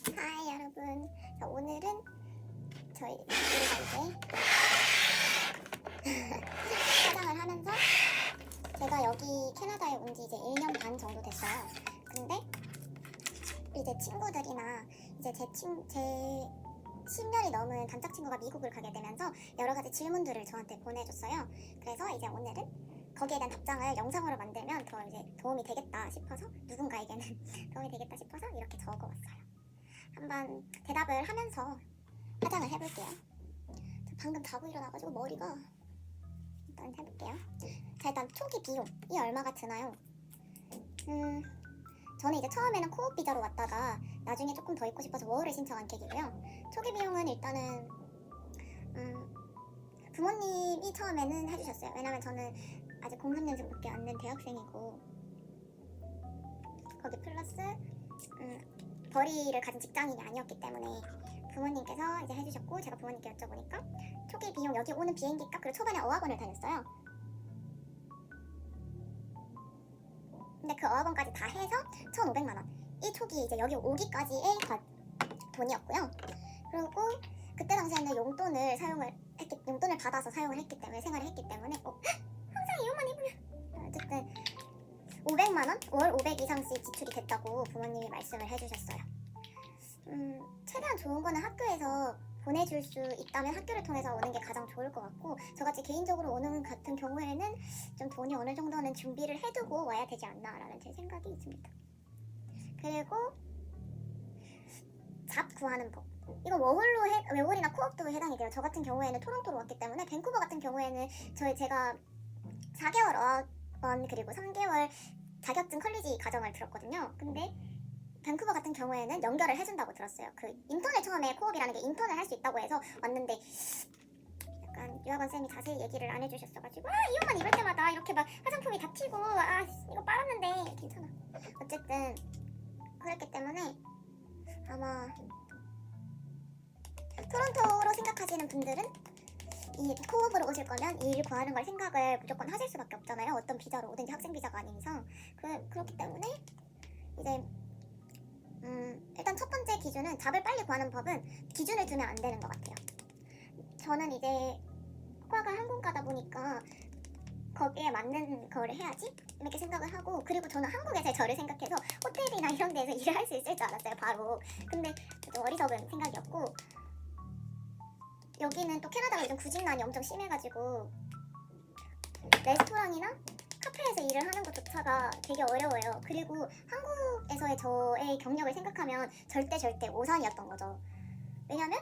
하이 여러분. 오늘은 우리가 이제 화장을 하면서 제가 여기 캐나다에 온 지 이제 1년 반 정도 됐어요. 근데 이제 친구들이나 이제 제 10년이 넘은 단짝 친구가 미국을 가게 되면서 여러 가지 질문들을 저한테 보내줬어요. 그래서 이제 오늘은 거기에 대한 답장을 영상으로 만들면 더 이제 도움이 되겠다 싶어서, 누군가에게는 도움이 되겠다 싶어서 이렇게 적어왔어요. 한번 대답을 하면서 화장을 해볼게요. 저 방금 자고 일어나가지고 머리가, 일단 해볼게요. 자, 일단 초기 비용이 얼마가 드나요? 저는 이제 처음에는 코업 비자로 왔다가 나중에 조금 더 있고 싶어서 워홀을 신청한 계기고요. 초기 비용은 일단은 부모님이 처음에는 해주셨어요. 왜냐면 저는 아직 03년생밖에 안 된 대학생이고, 거기 플러스 벌이를 가진 직장인이 아니었기 때문에 부모님께서 이제 해주셨고, 제가 부모님께 여쭤보니까 초기 비용, 여기 오는 비행기 값, 그리고 초반에 어학원을 다녔어요. 근데 그 어학원까지 다 해서 1,500만 원. 이 초기 이제 여기 오기까지의 돈이었고요. 그리고 그때 당시에는 용돈을 받아서 사용을 했기 때문에, 생활을 했기 때문에 항상 이것만 입으면 어쨌든 500만 원? 월 500 이상씩 지출이 됐다고 부모님이 말씀을 해주셨어요. 최대한 좋은 거는 학교에서 보내줄 수 있다면 학교를 통해서 오는 게 가장 좋을 것 같고, 저같이 개인적으로 오는 같은 경우에는 좀 돈이 어느 정도는 준비를 해두고 와야 되지 않나라는 제 생각이 있습니다. 그리고 잡 구하는 법. 이건 워홀이나 코업도 해당이 돼요. 저 같은 경우에는 토론토로 왔기 때문에, 밴쿠버 같은 경우에는 제가 4개월 어학원 그리고 3개월 자격증 컬리지 과정을 들었거든요. 근데 밴쿠버 같은 경우에는 연결을 해준다고 들었어요. 그 인턴을, 처음에 코업이라는 게 인턴을 할 수 있다고 해서 왔는데, 약간 유학원 쌤이 자세히 얘기를 안 해주셨어가지고 이 옷만 입을 때마다 이렇게 막 화장품이 다 튀고, 이거 빨았는데 괜찮아. 어쨌든 그랬기 때문에 아마 토론토로 생각하시는 분들은 이 코업으로 오실 거면 이 일 구하는 걸 생각을 무조건 하실 수밖에 없잖아요. 어떤 비자로 오든지 학생 비자가 아닌 이상. 그렇기 때문에 이제 일단 첫 번째 기준은, 잡을 빨리 구하는 법은 기준을 두면 안 되는 것 같아요. 저는 이제 과가 항공과다 보니까 거기에 맞는 거를 해야지 이렇게 생각을 하고, 그리고 저는 한국에서 저를 생각해서 호텔이나 이런 데서 일을 할 수 있을 줄 알았어요, 바로. 근데 좀 어리석은 생각이었고, 여기는 또 캐나다가 요즘 구직난이 엄청 심해가지고 레스토랑이나 카페에서 일을 하는 것조차가 되게 어려워요. 그리고 한국에서의 저의 경력을 생각하면 절대 오산이었던 거죠. 왜냐면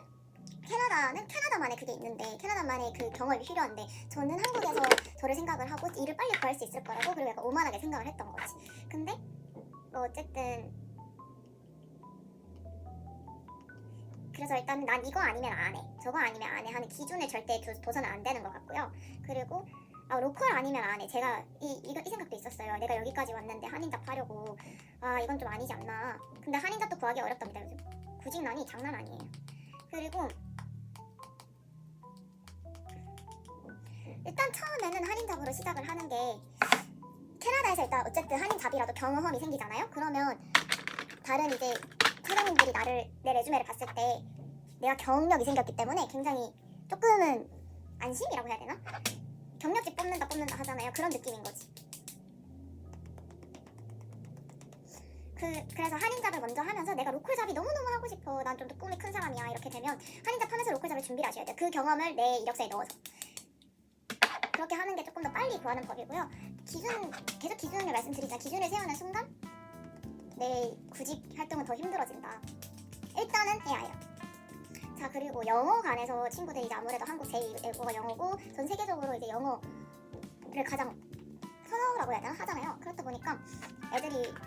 캐나다는 캐나다만의 그게 있는데, 캐나다만의 그 경험이 필요한데, 저는 한국에서 저를 생각을 하고 일을 빨리 구할 수 있을 거라고, 그리고 약간 오만하게 생각을 했던 거지. 근데 어쨌든 그래서 일단 난 이거 아니면 안 해, 저거 아니면 안 해 하는 기준을 절대 둬서는 안 되는 것 같고요. 그리고 로컬 아니면 안 해. 제가 이 생각도 있었어요. 내가 여기까지 왔는데 한인잡 하려고, 이건 좀 아니지 않나. 근데 한인잡도 구하기 어렵답니다, 요즘. 구직난이 장난 아니에요. 그리고 일단 처음에는 한인잡으로 시작을 하는 게, 캐나다에서 일단 어쨌든 한인잡이라도 경험이 생기잖아요. 그러면 다른 이제 사장님들이 내 레주메를 봤을 때 내가 경력이 생겼기 때문에 굉장히 조금은 안심이라고 해야 되나? 경력직 뽑는다 하잖아요. 그런 느낌인 거지. 그래서 한인잡을 먼저 하면서, 내가 로컬잡이 너무너무 하고 싶어, 난 좀 더 꿈이 큰 사람이야, 이렇게 되면 한인잡 하면서 로컬잡을 준비를 하셔야 돼요. 그 경험을 내 이력서에 넣어서. 그렇게 하는 게 조금 더 빨리 구하는 법이고요. 계속 기준을 말씀드리자. 기준을 세우는 순간 내 구직 활동은 더 힘들어진다. 일단은 해야 해요. 자, 그리고 영어 관해서 친구들이 이제 아무래도 한국 제2외국어가 영어고, 전 세계적으로 이제 영어를 가장 선호라고 해야 되나? 하잖아요. 그렇다 보니까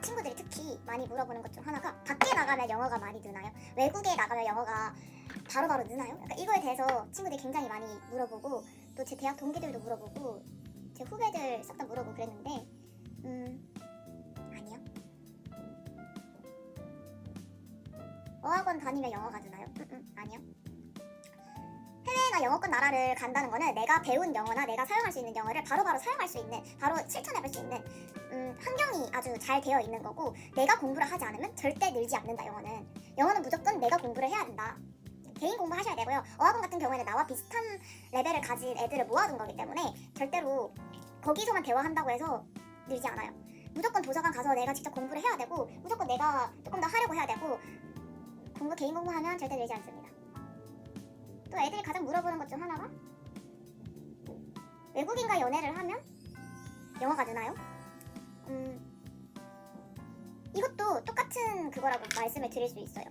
친구들이 특히 많이 물어보는 것 중 하나가, 밖에 나가면 영어가 많이 느나요? 외국에 나가면 영어가 바로바로 느나요? 그러니까 이거에 대해서 친구들이 굉장히 많이 물어보고, 또 제 대학 동기들도 물어보고, 제 후배들 싹 다 물어보고 그랬는데, 아니요. 어학원 다니면 영어가 느나요? 아니요. 해외나 영어권 나라를 간다는 거는 내가 배운 영어나 내가 사용할 수 있는 영어를 바로바로 사용할 수 있는, 바로 실천해볼 수 있는 환경이 아주 잘 되어 있는 거고 내가 공부를 하지 않으면 절대 늘지 않는다. 영어는 무조건 내가 공부를 해야 된다. 개인 공부하셔야 되고요. 어학원 같은 경우에는 나와 비슷한 레벨을 가진 애들을 모아둔 거기 때문에 절대로 거기서만 대화한다고 해서 늘지 않아요. 무조건 도서관 가서 내가 직접 공부를 해야 되고 무조건 내가 조금 더 하려고 해야 되고 개인 공부하면 절대 늘지 않습니다. 또 애들이 가장 물어보는 것 중 하나가 외국인과 연애를 하면 영어가 느나요? 이것도 똑같은 그거라고 말씀을 드릴 수 있어요.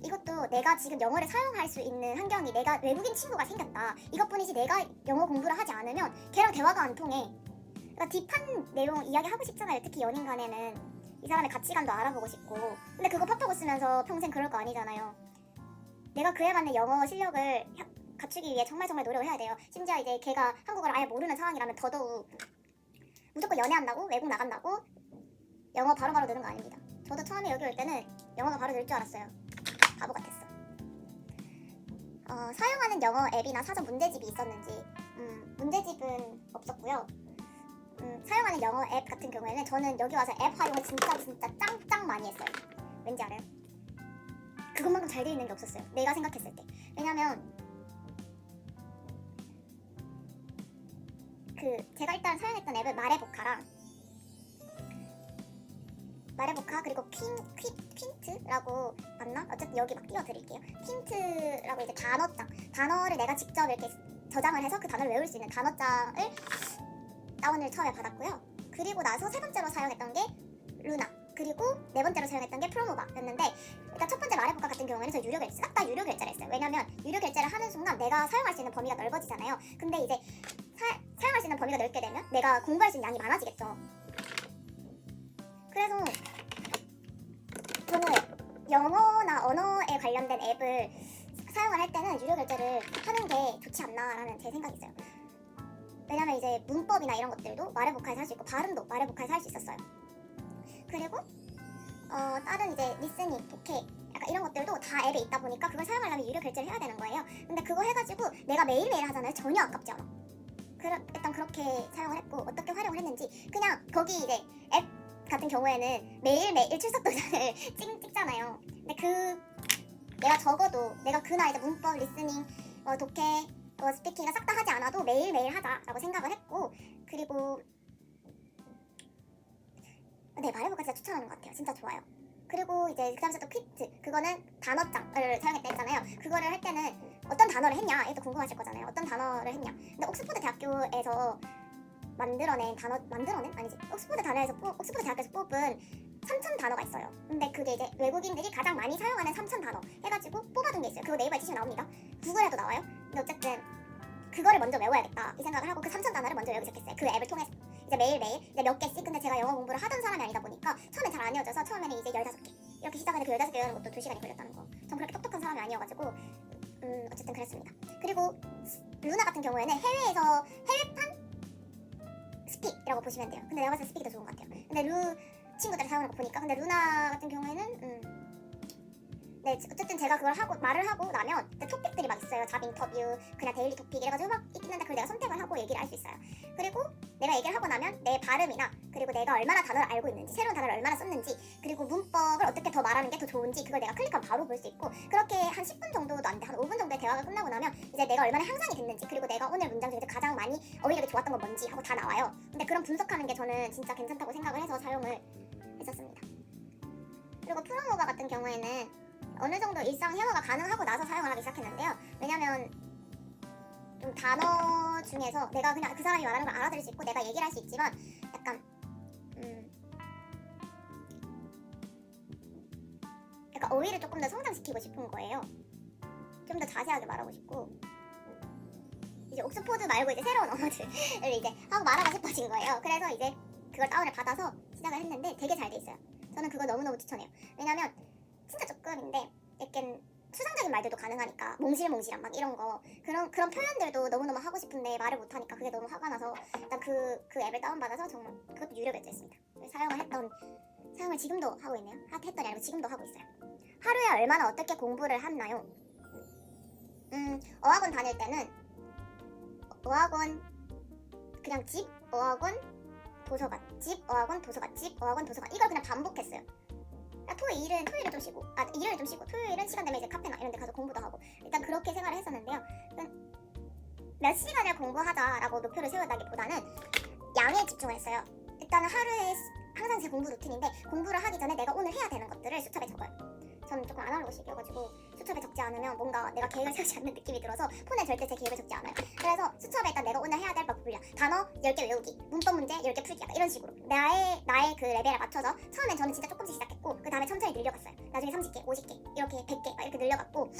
이것도 내가 지금 영어를 사용할 수 있는 환경이 내가 외국인 친구가 생겼다. 이것뿐이지 내가 영어 공부를 하지 않으면 걔랑 대화가 안 통해. 그러니까 딥한 내용 이야기하고 싶잖아요. 특히 연인 간에는 이 사람의 가치관도 알아보고 싶고. 근데 그거 팝하고 쓰면서 평생 그럴 거 아니잖아요. 내가 그에 맞는 영어 실력을 갖추기 위해 정말 노력을 해야 돼요. 심지어 이제 걔가 한국어를 아예 모르는 상황이라면 더더욱 무조건 연애한다고 외국 나간다고 영어 바로바로 느는 거 아닙니다. 저도 처음에 여기 올 때는 영어가 바로 늘 줄 알았어요. 바보 같았어. 사용하는 영어 앱이나 사전 문제집이 있었는지 문제집은 없었고요. 사용하는 영어 앱 같은 경우에는 저는 여기 와서 앱 활용을 진짜 짱 많이 했어요. 왠지 알아요? 그것만큼 잘 돼 있는 게 없었어요. 내가 생각했을 때. 왜냐면 제가 일단 사용했던 앱은 마레보카 그리고 퀸트라고 맞나? 어쨌든 여기 막 띄워드릴게요. 퀸트라고 이제 단어를 내가 직접 이렇게 저장을 해서 그 단어를 외울 수 있는 단어장을 다운을 처음에 받았고요. 그리고 나서 세 번째로 사용했던 게 루나, 그리고 네 번째로 사용했던 게 프로모바였는데 일단 첫 번째 마레보카 같은 경우에는 저 싹 다 유료 결제를 했어요. 왜냐면 유료 결제를 하는 순간 내가 사용할 수 있는 범위가 넓어지잖아요. 근데 이제 사용할 수 있는 범위가 넓게 되면 내가 공부할 수 있는 양이 많아지겠죠. 그래서 저는 영어나 언어에 관련된 앱을 사용을 할 때는 유료 결제를 하는 게 좋지 않나라는 제 생각이 있어요. 왜냐면 이제 문법이나 이런 것들도 마레보카에서 할 수 있고 발음도 마레보카에서 할 수 있었어요. 그리고 다른 이제 리스닝, 독해 약간 이런 것들도 다 앱에 있다 보니까 그걸 사용하려면 유료 결제를 해야 되는 거예요. 근데 그거 해가지고 내가 매일매일 하잖아요. 전혀 아깝지 않아. 일단 그렇게 사용을 했고 어떻게 활용을 했는지 그냥 거기 이제 앱 같은 경우에는 매일매일 출석 도장을 찍잖아요. 근데 내가 적어도 내가 그 나이에 문법, 리스닝, 독해, 스피킹을 싹 다 하지 않아도 매일매일 하자라고 생각을 했고 그리고 네, 마레보카 진짜 추천하는 것 같아요. 진짜 좋아요. 그리고 이제 그 다음에 또 퀴트, 그거는 단어장을 사용했다 했잖아요. 그거를 할 때는 어떤 단어를 했냐 이것도 궁금하실 거잖아요. 어떤 단어를 했냐. 근데 옥스퍼드 대학교에서 옥스퍼드 대학교에서 뽑은 3,000 단어가 있어요. 근데 그게 이제 외국인들이 가장 많이 사용하는 3,000 단어 해가지고 뽑아둔 게 있어요. 그거 네이버에 치시면 나옵니다. 구글에도 나와요. 근데 어쨌든 그거를 먼저 외워야겠다 이 생각을 하고 그 3,000 단어를 먼저 외우기 시작했어요. 그 앱을 통해서 이제 매일매일 이제 몇 개씩. 근데 제가 영어 공부를 하던 사람이 아니다 보니까 처음엔 잘 안 외워져서 처음에는 이제 15개 이렇게 시작하는데 그 15개 외우는 것도 2시간이 걸렸다는 거. 전 그렇게 똑똑한 사람이 아니어가지고 어쨌든 그랬습니다. 그리고 루나 같은 경우에는 해외판 스픽이라고 보시면 돼요. 근데 내가 봤을 때 스픽이 더 좋은 것 같아요. 근데 친구들이 사용하는 거 보니까 근데 루나 같은 경우에는 네, 어쨌든 제가 그걸 말을 하고 나면 토픽들이 막 있어요. 잡 인터뷰, 그냥 데일리 토픽 이래가지고 막 있는데 그걸 내가 선택을 하고 얘기를 할 수 있어요. 그리고 내가 얘기를 하고 나면 내 발음이나 그리고 내가 얼마나 단어를 알고 있는지, 새로운 단어를 얼마나 썼는지, 그리고 문법을 어떻게 더 말하는 게 더 좋은지 그걸 내가 클릭하면 바로 볼 수 있고 그렇게 한 10분 정도도 안 돼, 한 5분 정도의 대화가 끝나고 나면 이제 내가 얼마나 향상이 됐는지 그리고 내가 오늘 문장 중에서 가장 많이 어휘력이 좋았던 건 뭔지 하고 다 나와요. 근데 그런 분석하는 게 저는 진짜 괜찮다고 생각을 해서 사용을 했었습니다. 그리고 프로모바 같은 경우에는 어느 정도 일상 회화가 가능하고 나서 사용을 하기 시작했는데요. 왜냐면 좀 단어 중에서 내가 그냥 그 사람이 말하는 걸 알아들을 수 있고 내가 얘기를 할 수 있지만 약간 어휘를 조금 더 성장시키고 싶은 거예요. 좀 더 자세하게 말하고 싶고 이제 옥스포드 말고 이제 새로운 언어들을 이제 하고 말하고 싶어진 거예요. 그래서 이제 그걸 다운을 받아서 시작을 했는데 되게 잘 돼 있어요. 저는 그거 너무너무 추천해요. 왜냐면 진짜 조금인데 약간 추상적인 말들도 가능하니까 몽실몽실한 막 이런 거 그런 표현들도 너무너무 하고 싶은데 말을 못하니까 그게 너무 화가 나서 일단 그 앱을 다운받아서 정말 그것도 유료 결제했습니다. 사용을 지금도 하고 있네요. 했더니 아니고 지금도 하고 있어요. 하루에 얼마나 어떻게 공부를 하나요? 어학원 다닐 때는 어학원 그냥 집 어학원 도서관집, 어학원, 도서관집, 어학원, 도서관 이걸 그냥 반복했어요. 그러니까 토요일은 좀 쉬고, 일요일은 좀 쉬고, 토요일은 시간 되면 이제 카페나 이런 데 가서 공부도 하고 일단 그렇게 생활을 했었는데요. 몇 시간을 공부하자라고 목표를 세우다기보다는 양에 집중을 했어요. 일단은 하루에 항상 제 공부 루틴인데 공부를 하기 전에 내가 오늘 해야 되는 것들을 수첩에 적어요. 저는 조금 아날로그식이어가지고 수첩에 적지 않으면 뭔가 내가 계획을 세우지 않는 느낌이 들어서 폰에 절대 제 계획을 적지 않아요. 그래서 수첩에 일단 내가 오늘 해야 될 법 분량, 단어 10개 외우기, 문법 문제 10개 풀기 약간 이런 식으로 나의 그 레벨에 맞춰서 처음엔 저는 진짜 조금씩 시작했고 그 다음에 천천히 늘려갔어요. 나중에 30개, 50개, 이렇게 100개 막 이렇게 늘려갔고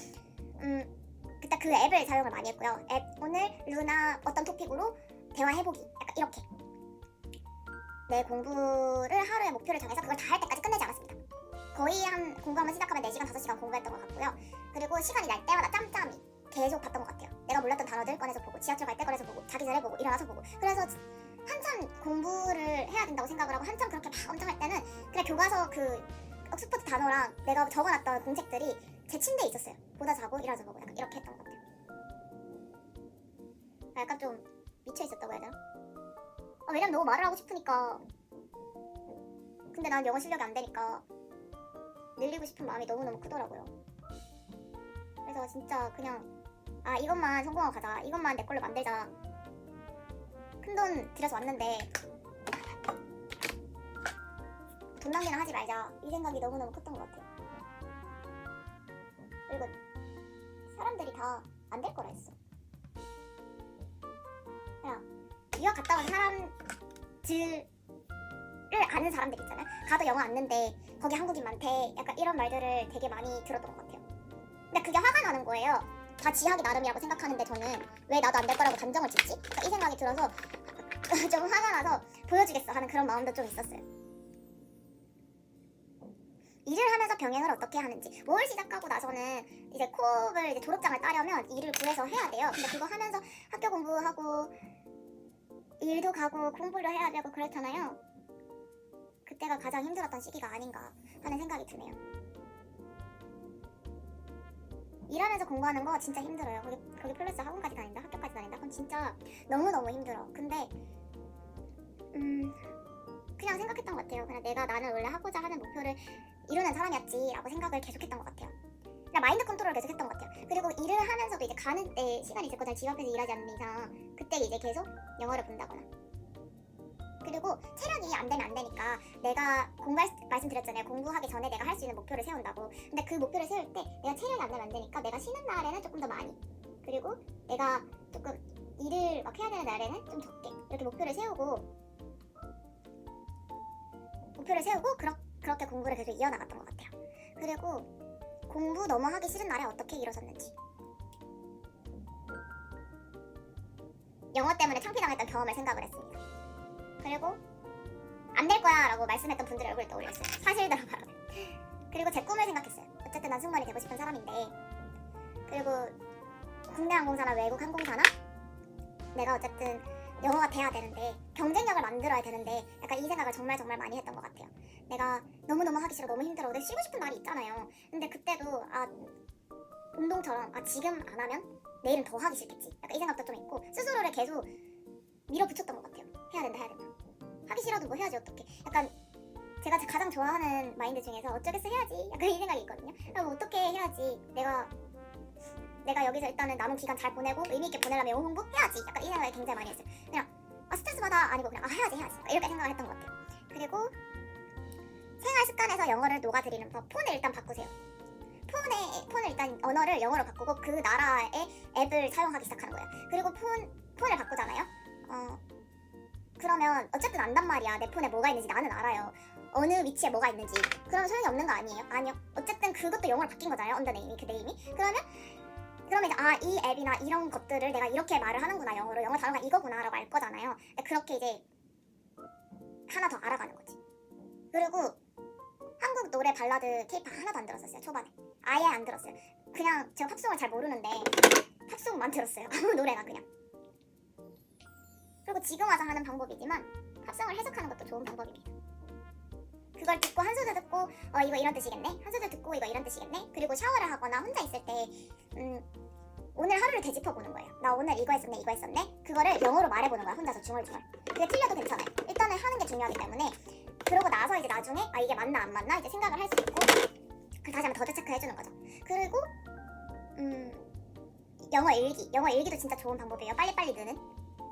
그때 그 앱을 사용을 많이 했고요. 앱 오늘 루나 어떤 토픽으로 대화해보기 약간 이렇게 내 공부를 하루에 목표를 정해서 그걸 다 할 때까지 끝내지 않았습니다. 거의 한 공부하면 시작하면 4시간, 5시간 공부했던 것 같고요. 그리고 시간이 날 때마다 짬짬이 계속 봤던 것 같아요. 내가 몰랐던 단어들 꺼내서 보고 지하철 갈 때 꺼내서 보고 자기 전에 보고 일어나서 보고 그래서 한참 공부를 해야 된다고 생각을 하고 한참 그렇게 막 엄청 할 때는 그냥 교과서 그 옥스퍼드 단어랑 내가 적어놨던 공책들이 제 침대에 있었어요. 보다 자고 일어나서 보고 약간 이렇게 했던 것 같아요. 약간 좀 미쳐있었다고 해야 되나? 왜냐면 너무 말을 하고 싶으니까. 근데 난 영어 실력이 안 되니까 늘리고 싶은 마음이 너무너무 크더라고요. 그래서 진짜 그냥 이것만 성공하고 가자, 이것만 내 걸로 만들자, 큰돈 들여서 왔는데 돈 낭비는 하지 말자, 이 생각이 너무너무 컸던 것 같아요. 그리고 사람들이 다 안 될 거라 했어. 그냥 유학 갔다 온 사람들을 아는 사람들 있잖아요. 가도 영어 안 는데 거기 한국인 많대, 약간 이런 말들을 되게 많이 들었던 것 같아요. 근데 그게 화가 나는 거예요. 다 지하기 나름이라고 생각하는데 저는 왜 나도 안 될 거라고 단정을 짓지? 그러니까 이 생각이 들어서 좀 화가 나서 보여주겠어 하는 그런 마음도 좀 있었어요. 일을 하면서 병행을 어떻게 하는지, 뭘 시작하고 나서는 이제 콥을 이제 졸업장을 따려면 일을 구해서 해야 돼요. 근데 그거 하면서 학교 공부하고 일도 가고 공부를 해야 되고 그렇잖아요. 그때가 가장 힘들었던 시기가 아닌가 하는 생각이 드네요. 일하면서 공부하는 거 진짜 힘들어요. 거기 플러스 학원까지 다닌다, 학교까지 다닌다, 그건 진짜 너무너무 힘들어. 근데 그냥 생각했던 것 같아요. 그냥 나는 원래 하고자 하는 목표를 이루는 사람이었지 라고 생각을 계속했던 것 같아요. 그냥 마인드 컨트롤을 계속했던 것 같아요. 그리고 일을 하면서도 이제 가는 때 시간이 있을 거잖아요. 집 앞에서 일하지 않는 이상 그때 이제 계속 영어를 본다거나. 그리고 체력이 안 되면 안 되니까 내가 말씀드렸잖아요. 공부하기 전에 내가 할 수 있는 목표를 세운다고. 근데 그 목표를 세울 때 내가 체력이 안 되면 안 되니까 내가 쉬는 날에는 조금 더 많이, 그리고 내가 조금 일을 막 해야 되는 날에는 좀 적게 이렇게 목표를 세우고 그렇게 공부를 계속 이어나갔던 것 같아요. 그리고 공부 너무 하기 싫은 날에 어떻게 일어섰는지, 영어 때문에 창피당했던 경험을 생각을 했습니다. 그리고 안 될 거야 라고 말씀했던 분들의 얼굴을 떠올렸어요. 사실대로 말하면. 그리고 제 꿈을 생각했어요. 어쨌든 난 승무원이 되고 싶은 사람인데, 그리고 국내 항공사나 외국 항공사나 내가 어쨌든 영어가 돼야 되는데 경쟁력을 만들어야 되는데 약간 이 생각을 정말 많이 했던 것 같아요. 내가 너무너무 하기 싫어, 너무 힘들어, 근데 쉬고 싶은 날이 있잖아요. 근데 그때도 운동처럼 지금 안 하면 내일은 더 하기 싫겠지, 약간 이 생각도 좀 있고 스스로를 계속 밀어붙였던 것 같아요. 해야 된다. 하기 싫어도 뭐 해야지 어떡해. 약간 제가 가장 좋아하는 마인드 중에서 어쩌겠어 해야지, 약간 이 생각이 있거든요. 그럼 어떻게 해야지, 내가 여기서 일단은 남은 기간 잘 보내고 의미있게 보내려면 영어 공부 해야지, 약간 이 생각을 굉장히 많이 했어요. 그냥 스트레스 받아 아니고 그냥 해야지 이렇게 생각을 했던 것 같아요. 그리고 생활 습관에서 영어를 녹아들이는 법, 폰을 일단 바꾸세요. 폰을 일단 언어를 영어로 바꾸고 그 나라의 앱을 사용하기 시작하는 거예요. 그리고 폰을 바꾸잖아요. 그러면 어쨌든 안단 말이야. 내 폰에 뭐가 있는지 나는 알아요. 어느 위치에 뭐가 있는지. 그러면 소용이 없는 거 아니에요? 아니요. 어쨌든 그것도 영어로 바뀐 거잖아요. 언더네임이, 그 네임이. 그러면 이제 이 앱이나 이런 것들을 내가 이렇게 말을 하는구나, 영어로. 영어 단어가 이거구나 라고 알 거잖아요. 그렇게 이제 하나 더 알아가는 거지. 그리고 한국 노래 발라드 케이팝 하나도 안 들었었어요. 초반에 아예 안 들었어요. 그냥 제가 팝송을 잘 모르는데 팝송만 들었어요. 아무 노래나 그냥. 그리고 지금 와서 하는 방법이지만 팝송을 해석하는 것도 좋은 방법입니다. 그걸 듣고 한 소절 듣고 이거 이런 뜻이겠네, 한 소절 듣고 이거 이런 뜻이겠네. 그리고 샤워를 하거나 혼자 있을 때 오늘 하루를 되짚어보는 거예요. 나 오늘 이거 했었네 이거 했었네. 그거를 영어로 말해보는 거야. 혼자서 중얼중얼. 그게 틀려도 괜찮아요. 일단은 하는 게 중요하기 때문에. 그러고 나서 이제 나중에 아 이게 맞나 안 맞나 이제 생각을 할 수 있고 다시 한번 더블 체크 해주는 거죠. 그리고 영어 일기도 진짜 좋은 방법이에요. 빨리빨리 느는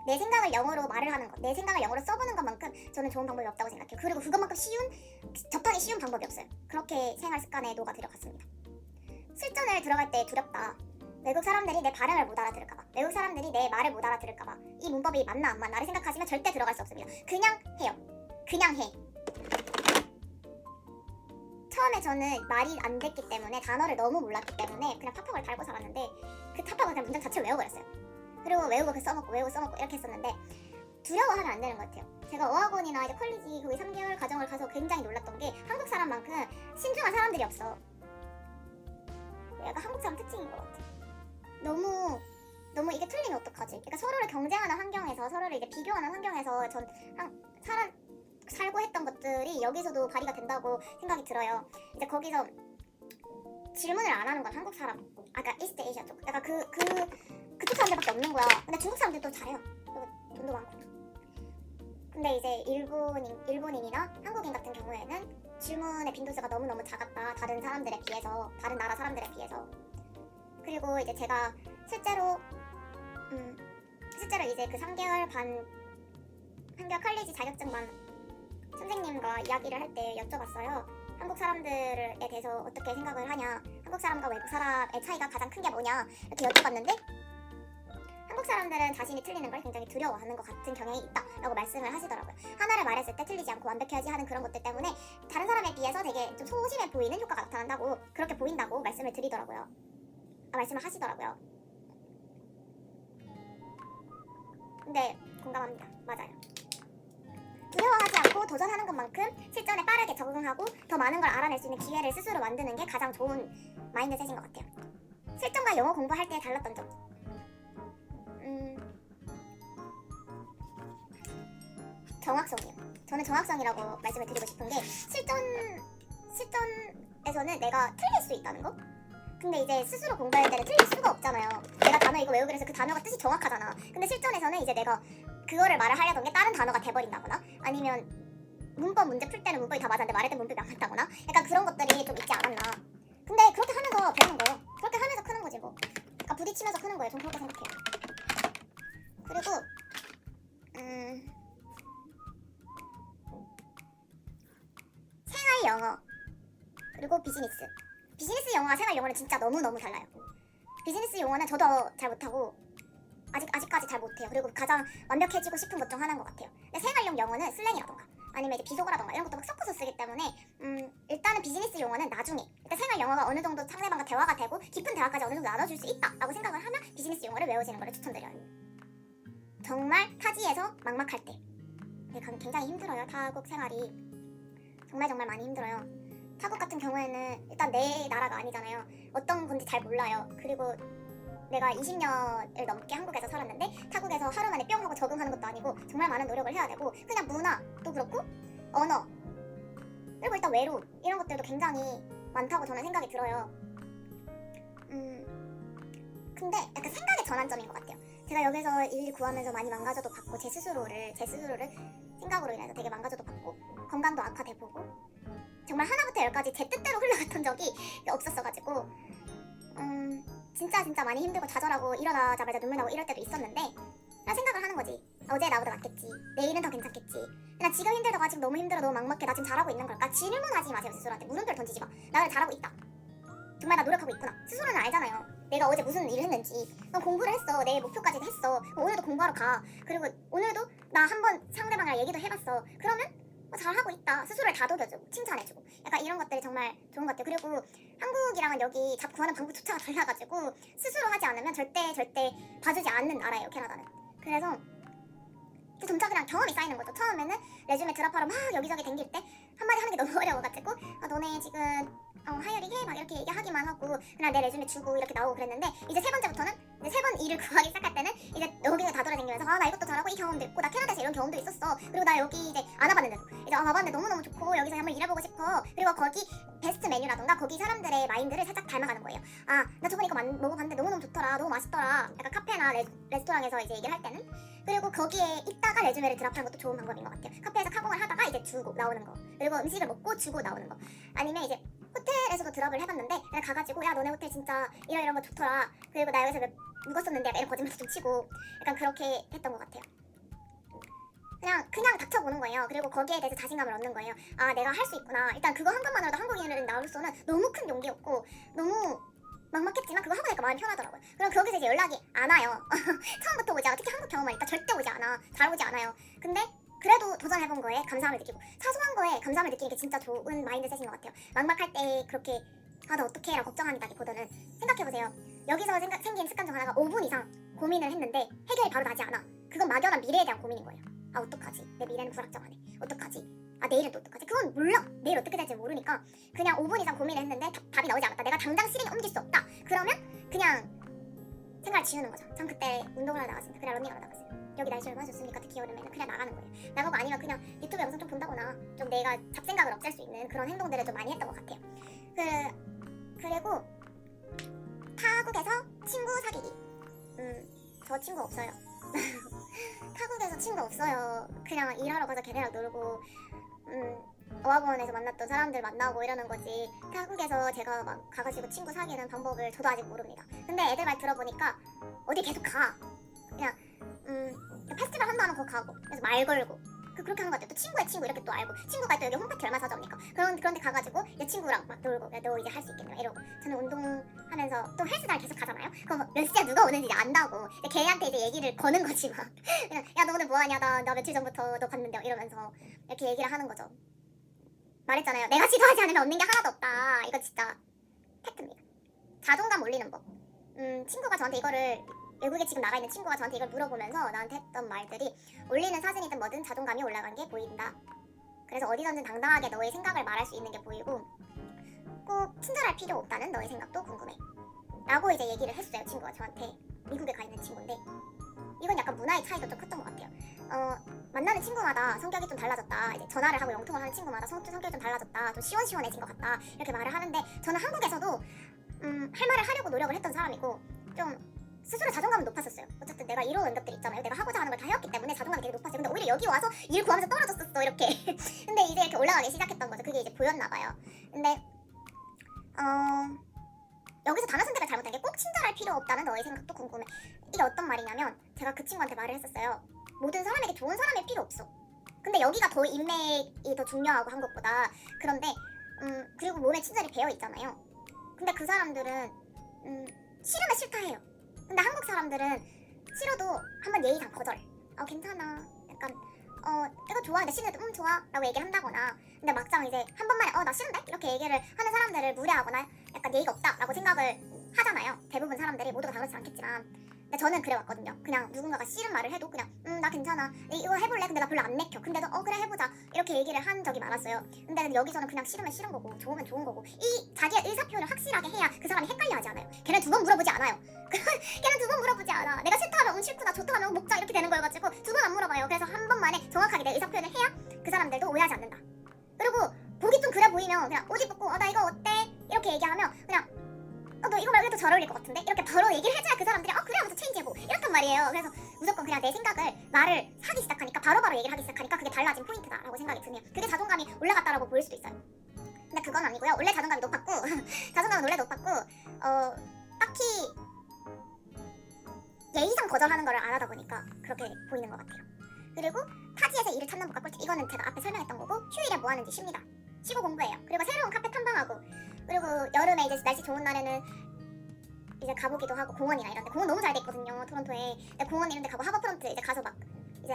내 생각을 영어로 말을 하는 것, 내 생각을 영어로 써보는 것만큼 저는 좋은 방법이 없다고 생각해요. 그리고 그것만큼 접하기 쉬운 방법이 없어요. 그렇게 생활 습관에 녹아들어갔습니다. 실전을 들어갈 때 두렵다. 외국 사람들이 내 발음을 못 알아들을까봐, 외국 사람들이 내 말을 못 알아들을까봐, 이 문법이 맞나 안 맞나를 생각하시면 절대 들어갈 수 없습니다. 그냥 해요. 그냥 해. 처음에 저는 말이 안 됐기 때문에 단어를 너무 몰랐기 때문에 그냥 팝팝을 달고 살았는데 그 팝팝을 그냥 문장 자체를 외워버렸어요. 그리고 외우고 그 써먹고 외우고 써먹고 이렇게 했었는데 두려워하면 안 되는 것 같아요. 제가 어학원이나 이제 콜리지 거기 3개월 과정을 가서 굉장히 놀랐던 게 한국 사람만큼 신중한 사람들이 없어. 약간 한국 사람 특징인 것 같아. 너무 이게 틀리면 어떡하지? 그러니까 서로를 경쟁하는 환경에서 서로를 이제 비교하는 환경에서 전 살고 했던 것들이 여기서도 발휘가 된다고 생각이 들어요. 이제 거기서 질문을 안 하는 건 한국 사람, 아까 이스트 에이시아 쪽, 약간 그쪽 사람들밖에 없는 거야. 근데 중국 사람들도 잘해요. 그리고 돈도 많고. 근데 이제 일본인이나 한국인 같은 경우에는 질문의 빈도수가 너무너무 작았다. 다른 사람들에 비해서, 다른 나라 사람들에 비해서. 그리고 이제 제가 실제로 이제 그 3개월 컬리지 자격증반 선생님과 이야기를 할 때 여쭤봤어요. 한국 사람들에 대해서 어떻게 생각을 하냐, 한국 사람과 외국 사람의 차이가 가장 큰 게 뭐냐 이렇게 여쭤봤는데 한국 사람들은 자신이 틀리는 걸 굉장히 두려워하는 것 같은 경향이 있다라고 말씀을 하시더라고요. 하나를 말했을 때 틀리지 않고 완벽해야지 하는 그런 것들 때문에 다른 사람에 비해서 되게 좀 소심해 보이는 효과가 나타난다고, 그렇게 보인다고 말씀을 하시더라고요. 근데 공감합니다. 맞아요. 두려워하지 않고 도전하는 것만큼 실전에 빠르게 적응하고 더 많은 걸 알아낼 수 있는 기회를 스스로 만드는 게 가장 좋은 마인드셋인 것 같아요. 실전과 영어 공부할 때 달랐던 점. 정확성이요. 저는 정확성이라고 말씀을 드리고 싶은 게 실전에서는 내가 틀릴 수 있다는 거? 근데 이제 스스로 공부할 때는 틀릴 수가 없잖아요. 내가 단어 이거 외우기로 해서 그 단어가 뜻이 정확하잖아. 근데 실전에서는 이제 내가 그거를 말을 하려던 게 다른 단어가 돼버린다거나 아니면 문법 문제 풀 때는 문법이 다 맞았는데 말할 때 문법이 안 맞다거나 약간 그런 것들이 좀 있지 않았나. 근데 그렇게 하면서 배우는 거예요. 그렇게 하면서 크는 거지 뭐. 그러니까 부딪히면서 크는 거예요. 전 그렇게 생각해요. 그리고 생활 영어 그리고 비즈니스 영어와 생활 영어는 진짜 너무너무 달라요. 비즈니스 용어는 저도 잘 못하고 아직까지 잘 못해요. 그리고 가장 완벽해지고 싶은 것 중 하나인 것 같아요. 근데 생활용 영어는 슬랭이라던가 아니면 이제 비속어라던가 이런 것도 막 섞어서 쓰기 때문에 일단은 비즈니스 용어는 나중에 일단 생활 영어가 어느 정도 상대방과 대화가 되고 깊은 대화까지 어느 정도 나눠줄 수 있다라고 생각을 하면 비즈니스 용어를 외우시는 거를 추천드려요. 정말 타지에서 막막할 때 굉장히 힘들어요. 타국 생활이 정말 많이 힘들어요. 타국 같은 경우에는 일단 내 나라가 아니잖아요. 어떤 건지 잘 몰라요. 그리고 내가 20년을 넘게 한국에서 살았는데 타국에서 하루 만에 뿅 하고 적응하는 것도 아니고 정말 많은 노력을 해야 되고 그냥 문화도 그렇고 언어 그리고 일단 외로움 이런 것들도 굉장히 많다고 저는 생각이 들어요. 근데 약간 생각의 전환점인 것 같아요. 제가 여기서 일 구하면서 많이 망가져도 받고 제 스스로를 생각으로 인해서 되게 망가져도 받고 건강도 악화돼보고 정말 하나부터 열까지 제 뜻대로 흘러갔던 적이 없었어가지고 진짜 많이 힘들고 좌절하고 일어나자마자 눈물 나고 이럴 때도 있었는데 나 생각을 하는 거지. 어제 나보다 낫겠지. 내일은 더 괜찮겠지. 나 지금 힘들다가 지금 너무 힘들어 너무 막막해 나 지금 잘하고 있는 걸까? 질문하지 마세요 스스로한테. 물음표를 던지지 마. 나는 잘하고 있다. 정말 나 노력하고 있구나. 스스로는 알잖아요. 내가 어제 무슨 일을 했는지. 넌 공부를 했어. 내 목표까지도 했어. 오늘도 공부하러 가. 그리고 오늘도 나 한번 상대방이랑 얘기도 해봤어. 그러면 잘하고 있다. 스스로를 다독여주고 칭찬해주고 약간 이런 것들이 정말 좋은 것 같아요. 그리고 한국이랑은 여기 잡 구하는 방법조차가 달라가지고 스스로 하지 않으면 절대 봐주지 않는 나라예요. 캐나다는. 그래서 점차 그냥 경험이 쌓이는 거죠. 처음에는 레주메 드랍하러 막 여기저기 댕길 때 한마디 하는 게 너무 어려워가지고 너네 지금 하이어링 해? 막 이렇게 얘기하기만 하고 그냥 내 레주메 주고 이렇게 나오고 그랬는데 이제 세 번째부터는 이제 세 번 일을 구하기 시작할 때는 이제 여기서 다 돌아다니면서 나 이것도 잘하고 이 경험도 있고 나 캐나다에서 이런 경험도 있었어. 그리고 나 여기 이제 안 와봤는데도 이제 와봤는데 너무너무 좋고 여기서 한번 일해보고 싶어. 그리고 거기 베스트 메뉴라던가 거기 사람들의 마인드를 살짝 닮아가는 거예요. 아, 나 저번에 이거 먹어봤는데 너무너무 좋더라, 너무 맛있더라. 약간 카페나 레스토랑에서 이제 얘기를 할 때는. 그리고 거기에 있다가 레주메를 드랍하는 것도 좋은 방법인 것 같아요. 카페에서 카공을 하다가 이제 주고 나오는 거, 그리고 음식을 먹고 주고 나오는 거. 아니면 이제 호텔에서도 드랍을 해봤는데 그냥 가가지고 야 너네 호텔 진짜 이런 거 좋더라, 그리고 나 여기서 묵었었는데 약간 이런 거짓말도 좀 치고 약간 그렇게 했던 것 같아요. 그냥 닥쳐보는 거예요. 그리고 거기에 대해서 자신감을 얻는 거예요. 아, 내가 할 수 있구나. 일단 그거 한 번만으로도 한국인을 나로서는 너무 큰 용기였고 너무 막막했지만 그거 하고 나니까 마음이 편하더라고요. 그럼 거기서 이제 연락이 안 와요. 처음부터 오지 않아. 특히 한국 경험할 때 절대 오지 않아. 잘 오지 않아요. 근데 그래도 도전해본 거에 감사함을 느끼고 사소한 거에 감사함을 느끼는 게 진짜 좋은 마인드셋인 것 같아요. 막막할 때 그렇게 아, 나 어떡해 라고 걱정한다기보다는 생각해보세요. 여기서 생긴 습관 중 하나가 5분 이상 고민을 했는데 해결이 바로 나지 않아. 그건 막연한 미래에 대한 고민인 거예요. 아, 어떡하지? 내 미래는 불확정하네. 어떡하지? 아, 내일은 또 어떡하지? 그건 몰라. 내일 어떻게 될지 모르니까 그냥 5분 이상 고민을 했는데 답이 나오지 않았다. 내가 당장 실행에 옮길 수 없다. 그러면 그냥 생각을 지우는 거죠. 전 그때 운동을 하러 나갔습니다. 그냥 러닝하러 나갔어요. 여기 날씨 얼마나 좋습니까? 특히 여름에는 그냥 나가는 거예요. 나가고 아니면 그냥 유튜브 영상 좀 본다거나 좀 내가 잡생각을 없앨 수 있는 그런 행동들을 좀 많이 했던 것 같아요. 그리고 타국에서 친구 사귀기. 저 친구 없어요. 타국에서 친구 없어요. 그냥 일하러 가서 걔네랑 놀고 어학원에서 만났던 사람들 만나고 이러는 거지. 타국에서 제가 막 가가지고 친구 사귀는 방법을 저도 아직 모릅니다. 근데 애들 말 들어보니까 어디 계속 가. 그냥 페스티벌 한다면 거기 가고 그래서 말 걸고 그렇게 하는 것 같아요. 또 친구의 친구 이렇게 또 알고 친구가 또 여기 홈파티 얼마 사주합니까? 그런데 가가지고 내 친구랑 막 놀고 야, 너 이제 할 수 있겠냐 이러고 저는 운동하면서 또 헬스장 계속 가잖아요. 그럼 몇 시에 누가 오는지 안다고 걔한테 이제 얘기를 거는 거지 막. 그냥 야 너 오늘 뭐하냐 나 며칠 전부터 너 봤는데 이러면서 이렇게 얘기를 하는 거죠. 말했잖아요. 내가 시도하지 않으면 얻는 게 하나도 없다. 이거 진짜 팩트입니다. 자존감 올리는 법. 친구가 저한테 이거를 외국에 지금 나가 있는 친구가 저한테 이걸 물어보면서 나한테 했던 말들이 올리는 사진이든 뭐든 자존감이 올라간 게 보인다. 그래서 어디서든 당당하게 너의 생각을 말할 수 있는 게 보이고 꼭 친절할 필요 없다는 너의 생각도 궁금해. 라고 이제 얘기를 했어요. 친구가 저한테. 미국에 가 있는 친구인데 이건 약간 문화의 차이도 좀 컸던 것 같아요. 만나는 친구마다 성격이 좀 달라졌다. 이제 전화를 하고 영통을 하는 친구마다 성격이 좀 달라졌다. 좀 시원시원해진 것 같다. 이렇게 말을 하는데 저는 한국에서도 할 말을 하려고 노력을 했던 사람이고 좀 스스로 자존감은 높았었어요. 어쨌든 내가 이런 것들 있잖아요. 내가 하고자 하는 걸 다 해왔기 때문에 자존감이 되게 높았어요. 근데 오히려 여기 와서 일 구하면서 떨어졌었어 이렇게. 근데 이제 이렇게 올라가기 시작했던 거죠. 그게 이제 보였나 봐요. 근데 여기서 단어 선택을 잘못한 게 꼭 친절할 필요 없다는 너의 생각도 궁금해. 이게 어떤 말이냐면 제가 그 친구한테 말을 했었어요. 모든 사람에게 좋은 사람일 필요 없어. 근데 여기가 더 인맥이 더 중요하고 한국보다. 그런데 그리고 몸에 친절이 배어 있잖아요. 근데 그 사람들은 싫으면 싫다 해요. 근데 한국 사람들은 싫어도 한번 예의상 거절. 괜찮아. 약간 이거 좋아. 내 싫은데 좋아 라고 얘기를 한다거나. 근데 막상 이제 한 번만에 나 싫은데? 이렇게 얘기를 하는 사람들을 무례하거나 약간 예의가 없다 라고 생각을 하잖아요. 대부분 사람들이. 모두가 다 그렇지 않겠지만. 근데 저는 그래왔거든요. 그냥 누군가가 싫은 말을 해도 그냥 나 괜찮아. 이거 해볼래? 근데 나 별로 안 내켜. 근데도 그래 해보자. 이렇게 얘기를 한 적이 많았어요. 근데 여기서는 그냥 싫으면 싫은 거고 좋으면 좋은 거고 이 자기의 의사표현을 확실하게 해야 그 사람이 헷갈려하지 않아요. 걔는 두 번 물어보지 않아요. 걔는 두 번 물어보지 않아. 내가 싫다 하면 싫구나, 좋다 하면 먹자 이렇게 되는 거여가지고 두 번 안 물어봐요. 그래서 한 번만에 정확하게 내 의사표현을 해야 그 사람들도 오해하지 않는다. 그리고 보기 좀 그래 보이면 그냥 옷 입고 나 이거 어때? 이렇게 얘기하면 그냥 너 이거 말고 해도 잘 어울릴 것 같은데? 이렇게 바로 얘기를 해줘야 그 사람들이 그래 하면서 체인지해보고 이렇단 말이에요. 그래서 무조건 그냥 내 생각을 말을 하기 시작하니까 바로바로 얘기를 하기 시작하니까 그게 달라진 포인트다라고 생각이 드네요. 그게 자존감이 올라갔다라고 보일 수도 있어요. 근데 그건 아니고요. 원래 자존감이 높았고 자존감은 원래 높았고 딱히 예의상 거절하는 거를 안 하다 보니까 그렇게 보이는 것 같아요. 그리고 타지에서 일을 찾는 법과 꿀팁. 이거는 제가 앞에 설명했던 거고 휴일에 뭐 하는지 쉽니다. 쉬고 공부해요. 그리고 새로운 카페 탐방하고 그리고 여름에 이제 날씨 좋은 날에는 이제 가보기도 하고 공원이나 이런데 공원 너무 잘 돼 있거든요. 토론토에. 근데 공원 이런데 가고 하버프론트 이제 가서 막 이제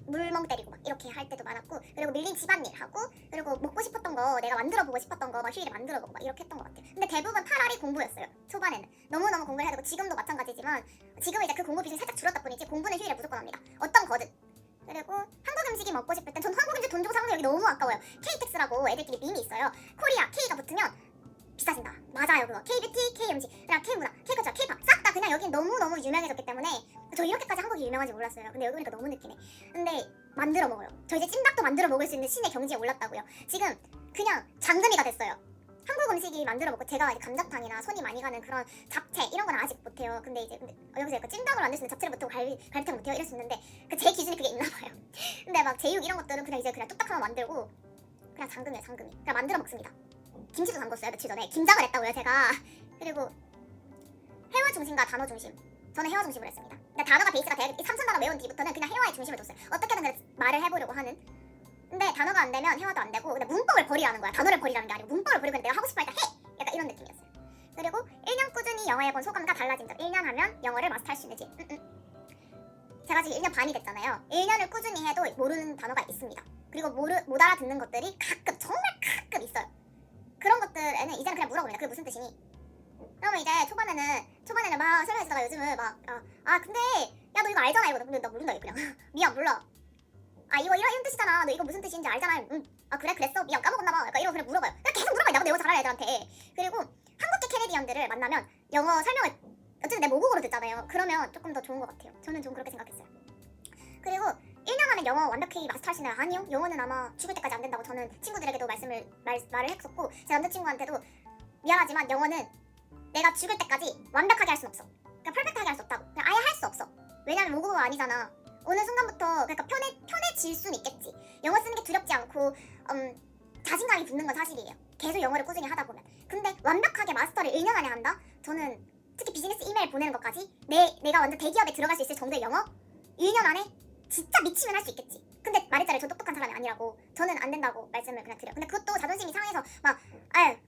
물멍 때리고 막 이렇게 할 때도 많았고 그리고 밀린 집안일 하고 그리고 먹고 싶었던 거 내가 만들어보고 싶었던 거 막 휴일에 만들어보고 막 이렇게 했던 것 같아요. 근데 대부분 8알이 공부였어요. 초반에는 너무너무 공부를 해야 되고 지금도 마찬가지지만 지금은 이제 그 공부 비중이 살짝 줄었다 뿐이지 공부는 휴일에 무조건 합니다. 어떤 거든. 그리고 한국 음식이 먹고 싶을 땐 전 한국 음식 돈 주고 사는 게 여기 너무 아까워요. K택스라고 애들끼리 밈이 있어요. 코리아 K가 붙으면 비싸진다. 맞아요 그거. K뷰티, K음식, 그냥 K문화, K컬처, K팝 싹 다 그냥 여긴 너무너무 유명해졌기 때문에 저 이렇게까지 한국이 유명한지 몰랐어요. 근데 여기 오니까 너무 느끼네. 근데 만들어 먹어요. 저 이제 찜닭도 만들어 먹을 수 있는 신의 경지에 올랐다고요. 지금 그냥 장금이가 됐어요. 한국 음식이 만들어 먹고 제가 이제 감자탕이나 손이 많이 가는 그런 잡채 이런 건 아직 못해요. 근데 이제 여기서 약간 찜닭을 만들 수 있는 잡채를 못하고 갈비탕 못해요 이럴 수 있는데 그 제 기준이 그게 있나 봐요. 근데 막 제육 이런 것들은 그냥 이제 그냥 뚝딱 하나 만들고 그냥 잠금이에요 잠금이. 그냥 만들어 먹습니다. 김치도 담궜어요 며칠 전에. 김장을 했다고요 제가. 그리고 회화 중심과 단어 중심. 저는 회화 중심으로 했습니다. 근데 단어가 베이스가 돼야 3천 단어 외운 뒤부터는 그냥 회화에 중심을 뒀어요. 어떻게든 그래 말을 해보려고 하는. 근데 단어가 안 되면 회화도 안 되고 근데 문법을 버리라는 거야. 단어를 버리라는 게 아니고 문법을 버리고 내가 하고 싶어 할 때 해! 약간 이런 느낌이었어요. 그리고 1년 꾸준히 영어 해본 소감과 달라진 점. 1년 하면 영어를 마스터할 수 있는지. 제가 지금 1년 반이 됐잖아요. 1년을 꾸준히 해도 모르는 단어가 있습니다. 그리고 못 알아듣는 것들이 가끔 정말 가끔 있어요. 그런 것들에는 이제는 그냥 물어봅니다. 그게 무슨 뜻이니? 그러면 이제 초반에는 막 설명해주다가 요즘은 막 근데 야 너 이거 알잖아 이거. 근데 나 모른다 이거 그냥. 미안 몰라. 이거 이런 뜻이잖아. 너 이거 무슨 뜻인지 알잖아. 그래 그랬어. 미안 까먹었나봐. 약간 이러고 그냥 물어봐요. 그냥 계속 물어봐요. 내가 영어 잘하는 애들한테. 그리고 한국계 캐네디언들을 만나면 영어 설명을 어쨌든 내 모국어로 듣잖아요. 그러면 조금 더 좋은 것 같아요. 저는 좀 그렇게 생각했어요. 그리고 1년 안에 영어 완벽히 마스터할 수 있나요? 아니요. 영어는 아마 죽을 때까지 안 된다고 저는 친구들에게도 말을 했었고 제 남자친구한테도 미안하지만 영어는 내가 죽을 때까지 완벽하게 할 순 없어. 그러니까 퍼펙트하게 할 수 없다고. 그냥 아예 할 수 없어. 왜냐면 모국어가 아니잖아. 어느 순간부터 그러니까 편해질 수는 있겠지. 영어 쓰는 게 두렵지 않고 자신감이 붙는 건 사실이에요. 계속 영어를 꾸준히 하다 보면. 근데 완벽하게 마스터를 1년 안에 한다? 저는 특히 비즈니스 이메일 보내는 것까지 내가 완전 대기업에 들어갈 수 있을 정도의 영어 1년 안에 진짜 미치면 할 수 있겠지. 근데 말했잖아요. 저 똑똑한 사람이 아니라고. 저는 안 된다고 말씀을 그냥 드려요. 근데 그것도 자존심이 상해서 막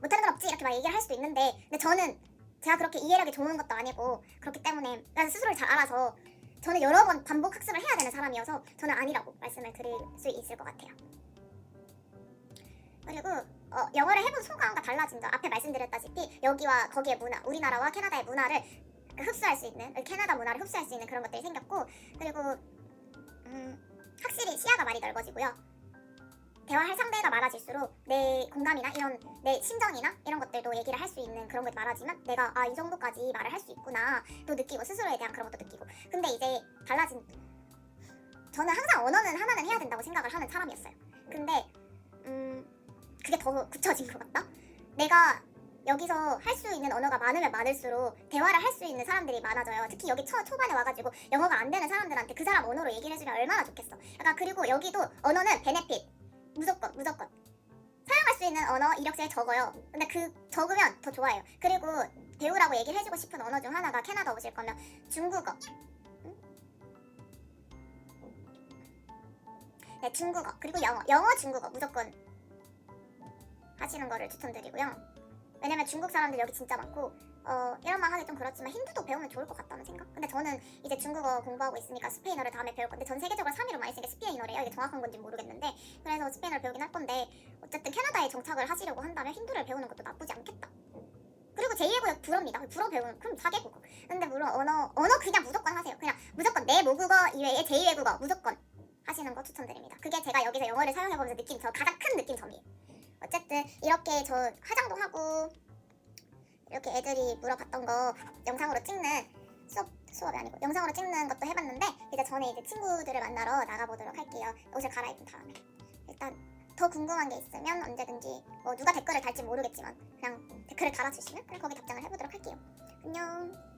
못하는 건 없지 이렇게 막 얘기를 할 수도 있는데 근데 저는 제가 그렇게 이해력이 좋은 것도 아니고 그렇기 때문에 난 스스로를 잘 알아서 저는 여러 번 반복 학습을 해야 되는 사람이어서 저는 아니라고 말씀을 드릴 수 있을 것 같아요. 그리고 영어를 해본 소감과 달라진 점. 앞에 말씀드렸다시피 여기와 거기의 문화, 우리나라와 캐나다의 문화를 흡수할 수 있는, 캐나다 문화를 흡수할 수 있는 그런 것들이 생겼고 그리고 확실히 시야가 많이 넓어지고요. 대화할 상대가 많아질수록 내 공감이나 이런 내 심정이나 이런 것들도 얘기를 할 수 있는 그런 것이 많아지면 내가 이 정도까지 말을 할 수 있구나 또 느끼고 스스로에 대한 그런 것도 느끼고. 근데 이제 달라진 저는 항상 언어는 하나는 해야 된다고 생각을 하는 사람이었어요. 근데 그게 더 굳혀진 것 같다? 내가 여기서 할 수 있는 언어가 많으면 많을수록 대화를 할 수 있는 사람들이 많아져요. 특히 여기 초반에 와가지고 영어가 안 되는 사람들한테 그 사람 언어로 얘기를 해주면 얼마나 좋겠어. 약간 그리고 여기도 언어는 베네핏 무조건 사용할 수 있는 언어 이력서에 적어요. 근데 적으면 더 좋아요. 그리고 배우라고 얘기를 해주고 싶은 언어 중 하나가 캐나다 오실 거면 중국어. 네, 중국어 그리고 영어 중국어 무조건 하시는 거를 추천드리고요. 왜냐면 중국 사람들 여기 진짜 많고 이런 말 하기 좀 그렇지만 힌두도 배우면 좋을 것 같다는 생각? 근데 저는 이제 중국어 공부하고 있으니까 스페인어를 다음에 배울 건데 전 세계적으로 3위로 많이 쓰는 게 스페인어래요. 이게 정확한 건지 모르겠는데 그래서 스페인어를 배우긴 할 건데 어쨌든 캐나다에 정착을 하시려고 한다면 힌두를 배우는 것도 나쁘지 않겠다. 그리고 제2외국어 불어입니다. 불어 배우는 그럼 4개국어. 근데 물론 언어 그냥 무조건 하세요. 그냥 무조건 내 모국어 이외에 제2외국어 무조건 하시는 거 추천드립니다. 그게 제가 여기서 영어를 사용해보면서 느낀 가장 큰 느낀 점이에요. 어쨌든 이렇게 저 화장도 하고 이렇게 애들이 물어봤던 거 영상으로 찍는 수업이 아니고 영상으로 찍는 것도 해봤는데 이제 저는 이제 친구들을 만나러 나가보도록 할게요. 옷을 갈아입은 다음에 일단 더 궁금한 게 있으면 언제든지 누가 댓글을 달지 모르겠지만 그냥 댓글을 달아주시면 그냥 거기 답장을 해보도록 할게요. 안녕.